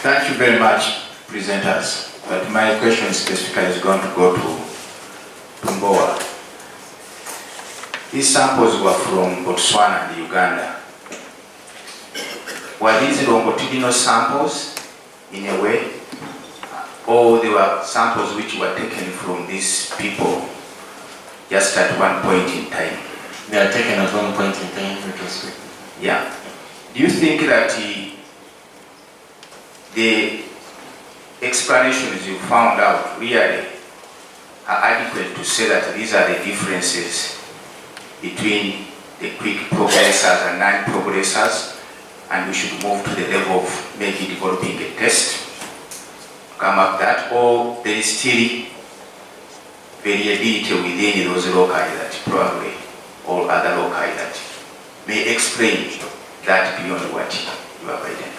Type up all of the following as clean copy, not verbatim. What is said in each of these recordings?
Thank you very much, presenters. But my question specifically is going to go to Mboowa. These samples were from Botswana and Uganda. Were these longitudinal samples in a way, or they were samples which were taken from these people just at one point in time? They are taken at one point in time, retrospectively. Yeah. Do you think that the explanations you found out really are adequate to say that these are the differences between the quick progressors and non-progressors, and we should move to the level of maybe developing a test to come up that, or there is still variability within those loci that probably, or other loci that may explain that beyond what you have identified?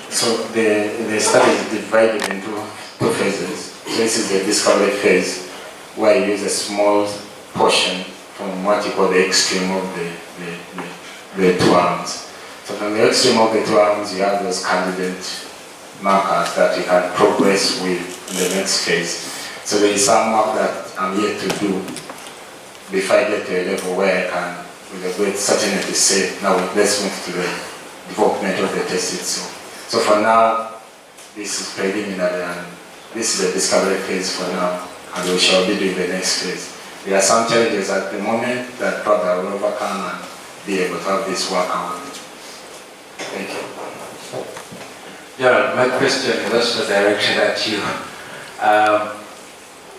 So the study is divided into two phases. So this is the discovery phase, where you use a small portion from what you call the extreme of the two arms. So from the extreme of the two arms, you have those candidate markers that you can progress with in the next phase. So there is some work that I'm yet to do before I get to a level where I can, with a great certainty, say, now let's move to the development of the test itself. So for now, this is preliminary, and this is the discovery phase for now, and we shall be doing the next phase. There are some challenges at the moment that probably I will overcome and be able to have this work out. Thank you. Yeah, my question is also directed at you.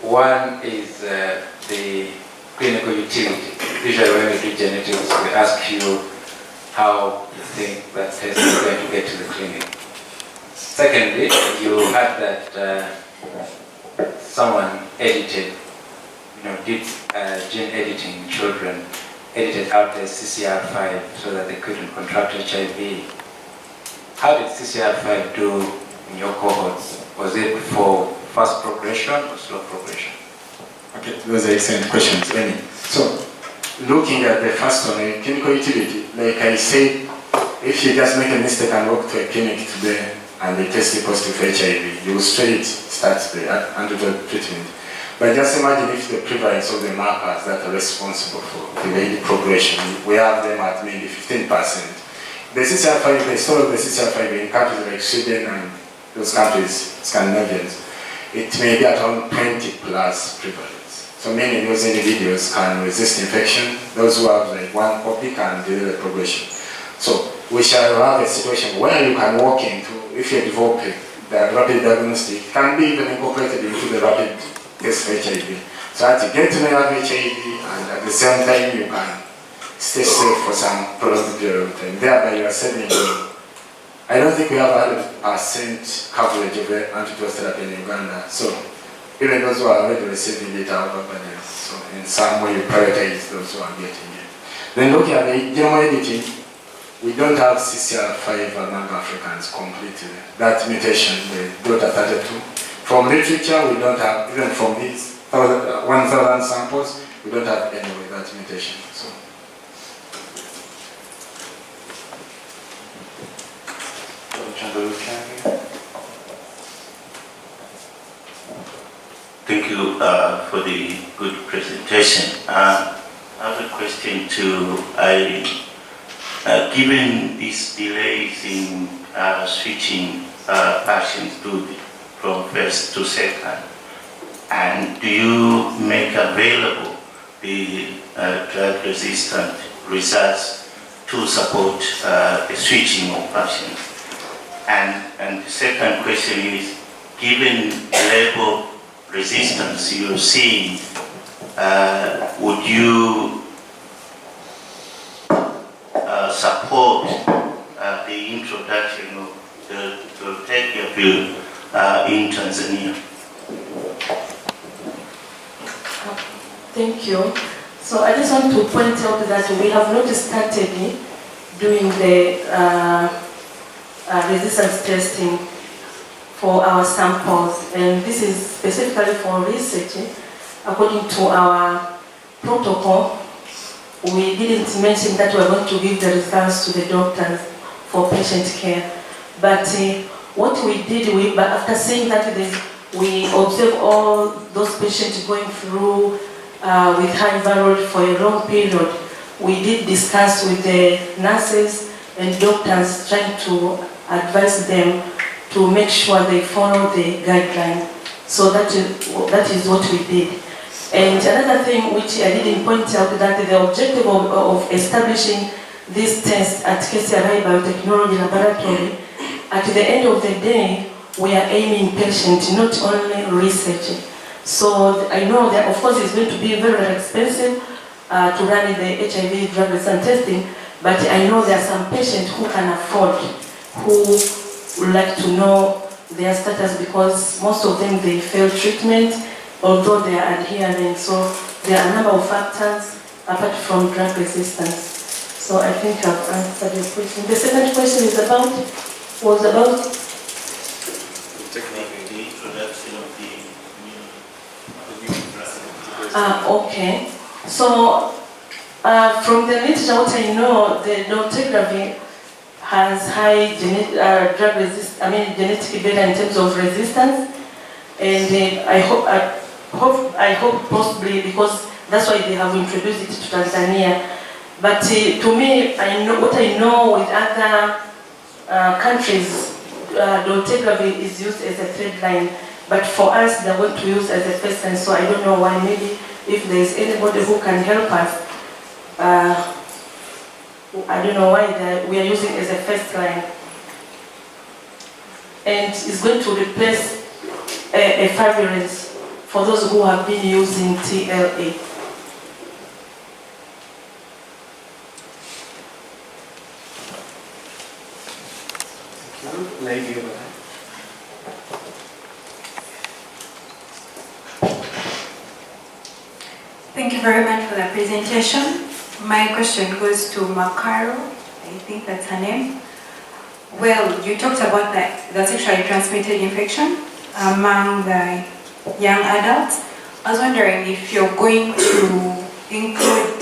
One is the clinical utility. Usually when we do genetics, we ask you how you think that test is going to get to the clinic. Secondly, you had that someone edited, did gene editing in children, edited out the CCR5 so that they couldn't contract HIV. How did CCR5 do in your cohorts? Was it for fast progression or slow progression? Okay, those are excellent questions. So, looking at the first one, clinical utility, like I said, if you just make a mistake and walk to a clinic today and they test you positive for HIV, you will straight start the antidote treatment. But just imagine if the prevalence of the markers that are responsible for delayed progression, we have them at maybe 15%. The CCR5, the story of the CCR5 in countries like Sweden and those countries, Scandinavians, it may be around 20 plus prevalence. So many of those individuals can resist infection. Those who have like one copy can delay the progression. So we shall have a situation where you can walk into, if you're developing the rapid diagnostic, can be even incorporated into the rapid test for HIV. So that you get to know you have HIV, and at the same time you can stay safe for some prolonged period of time. Thereby you are saving them. I don't think we have 100% coverage of the antidote therapy in Uganda. So even those who are already receiving it are overburdened. So in some way you prioritize those who are getting it. Then looking at the genome editing, we don't have CCR5 among Africans completely. That mutation, the Delta 32. From literature, we don't have, even from these 1,000 samples, we don't have any with that mutation. So. Thank you for the good presentation. I have a question to Irene. Given these delays in switching patients from first to second, and do you make available the drug-resistant results to support the switching of patients? And the second question is, given the level of resistance you're seeing, would you support the introduction of the Kiwelu in Tanzania? Thank you. So I just want to point out that we have not started doing the resistance testing for our samples, and this is specifically for research. According to our protocol, we didn't mention that we are going to give the results to the doctors for patient care, but what we did, but after saying that, we observed all those patients going through with high viral for a long period. We did discuss with the nurses and doctors, trying to advise them to make sure they follow the guideline. So that is what we did. And another thing which I didn't point out, that the objective of establishing this test at KCRI Biotechnology Laboratory, at the end of the day, we are aiming patient, not only research. So I know that of course it's going to be very, very expensive to run the HIV drug resistant testing, but I know there are some patients who can afford, who would like to know their status, because most of them, they fail treatment, although they are adhering. So there are a number of factors apart from drug resistance. So I think I've answered your question. The second question was about The introduction of the new drug. Okay. So from the literature, what I know, the dolutegravir has high genetic data in terms of resistance, and I hope possibly, because that's why they have introduced it to Tanzania. But to me, what I know with other countries, dolutegravir is used as a third line, but for us, they're going to use as a first line. So I don't know why. Maybe if there's anybody who can help us, I don't know why we are using as a first line. And it's going to replace efavirenz for those who have been using TLA. Lady over there. Thank you very much for that presentation. My question goes to Mcharo, I think that's her name. Well, you talked about the sexually transmitted infection among the young adults. I was wondering if you're going to include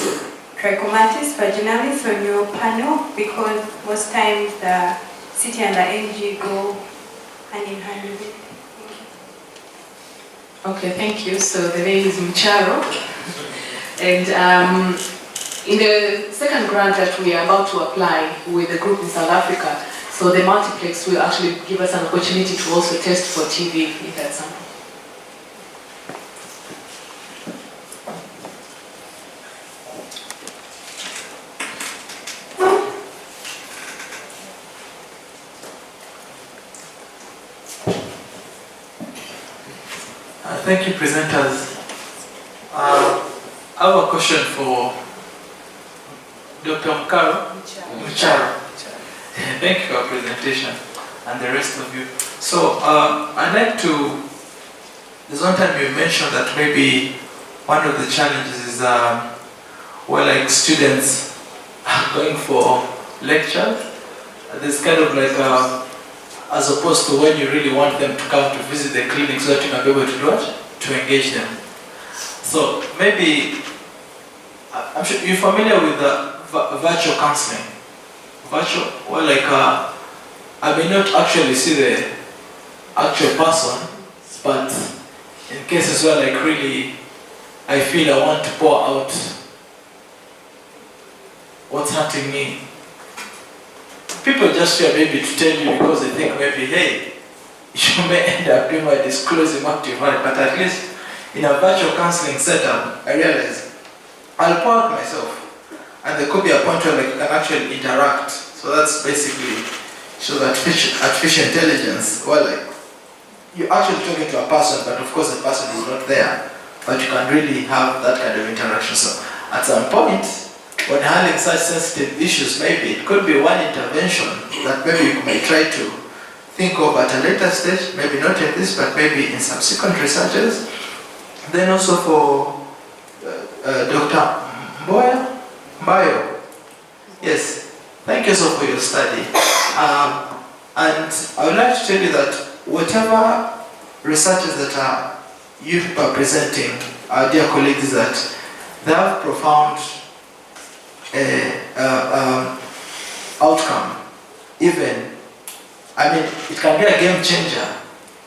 trichomatis vaginalis on your panel, because most times the CT and the NG go hand in hand with it. Okay, thank you. So the name is Mcharo. And in the second grant that we are about to apply with the group in South Africa, so the multiplex will actually give us an opportunity to also test for TB in that sample. Thank you, presenters. I have a question for Dr. Mcharo. Thank you for your presentation and the rest of you. So I'd like to, there's one time you mentioned that maybe one of the challenges is like students are going for lectures. There's kind of like as opposed to when you really want them to come to visit the clinic so that you can be able to do what? To engage them. So maybe, I'm sure you're familiar with the virtual counseling. Virtual, well, like I may not actually see the actual person, but in cases where like really I feel I want to pour out what's hurting me, people just fear maybe to tell you because they think maybe, hey, you may end up doing by disclosing what you've had, but at least in a virtual counseling setup, I realize I'll pour out myself, and there could be a point where like, I can actually interact. So that's basically shows artificial intelligence, well, like you're actually talking to a person, but of course the person is not there, but you can really have that kind of interaction. So at some point, when handling such sensitive issues, maybe it could be one intervention that maybe you may try to think of at a later stage, maybe not in this, but maybe in subsequent researches. Then also for Dr. Mboowa, yes, thank you so for your study. And I would like to tell you that whatever researches that you people are presenting, our dear colleagues, that they have profound outcome, even I mean, it can be a game changer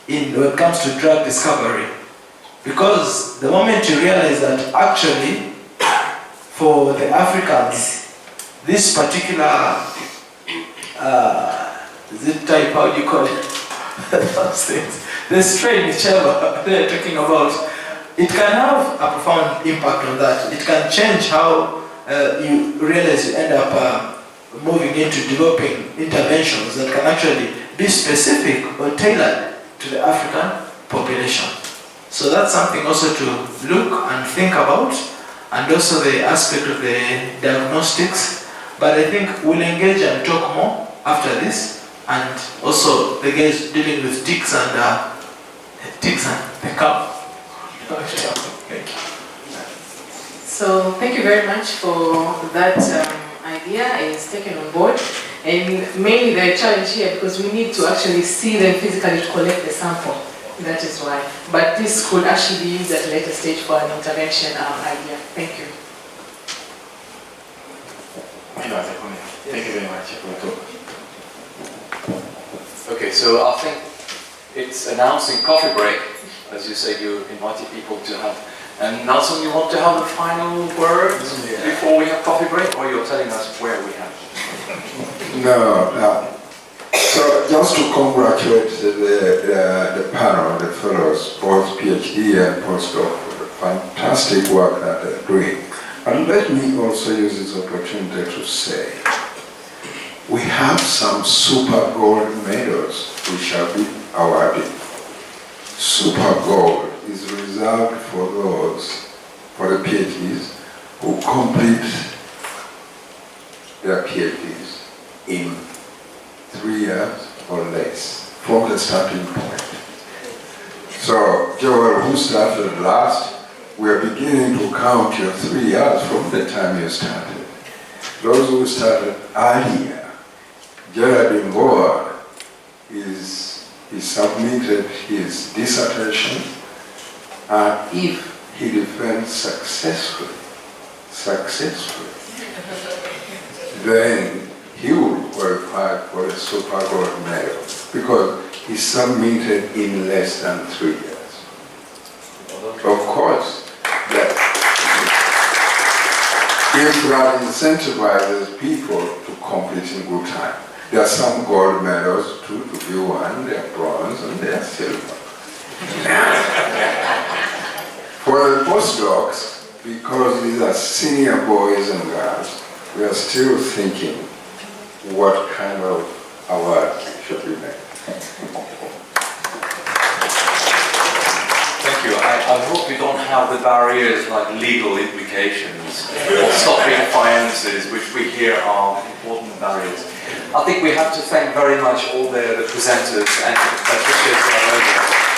when it comes to drug discovery. Because the moment you realize that actually, for the Africans, this particular, zip type, how do you call it? Those things. The strain, whichever they're talking about, it can have a profound impact on that. It can change how you realize you end up moving into developing interventions that can actually be specific or tailored to the African population. So that's something also to look and think about, and also the aspect of the diagnostics. But I think we'll engage and talk more after this, and also the guys dealing with ticks and the cup. Thank you. So thank you very much for that idea. It's taken on board, and mainly the challenge here, because we need to actually see them physically to collect the sample. That is why. But this could actually be used at a later stage for an intervention idea. Thank you. Thank you very much for the talk. Okay, so I think it's announcing coffee break. As you said, you invited people to have. And Nelson, you want to have a final word before we have coffee break, or you're telling us where we have? No. So just to congratulate the panel, the fellows, both PhD and postdoc, for the fantastic work that they're doing. And let me also use this opportunity to say, we have some super gold medals which shall be awarded. Super gold is reserved for those, for the PhDs, who complete their PhDs in 3 years or less from the starting point. So, Joel, who started last, we are beginning to count your 3 years from the time you started. Those who started earlier, Gerard Mboowa, he submitted his dissertation, and if he defends successfully, then he will qualify for a super gold medal because he submitted in less than 3 years. Of course, if that incentivizes people to complete in good time, there are some gold medals to be won, they are bronze and they are silver. For the postdocs, because these are senior boys and girls, we are still thinking what kind of award should be made. Thank you. I hope you don't have the barriers like legal implications or stopping finances, which we hear are important barriers. I think we have to thank very much all the presenters and the practitioners.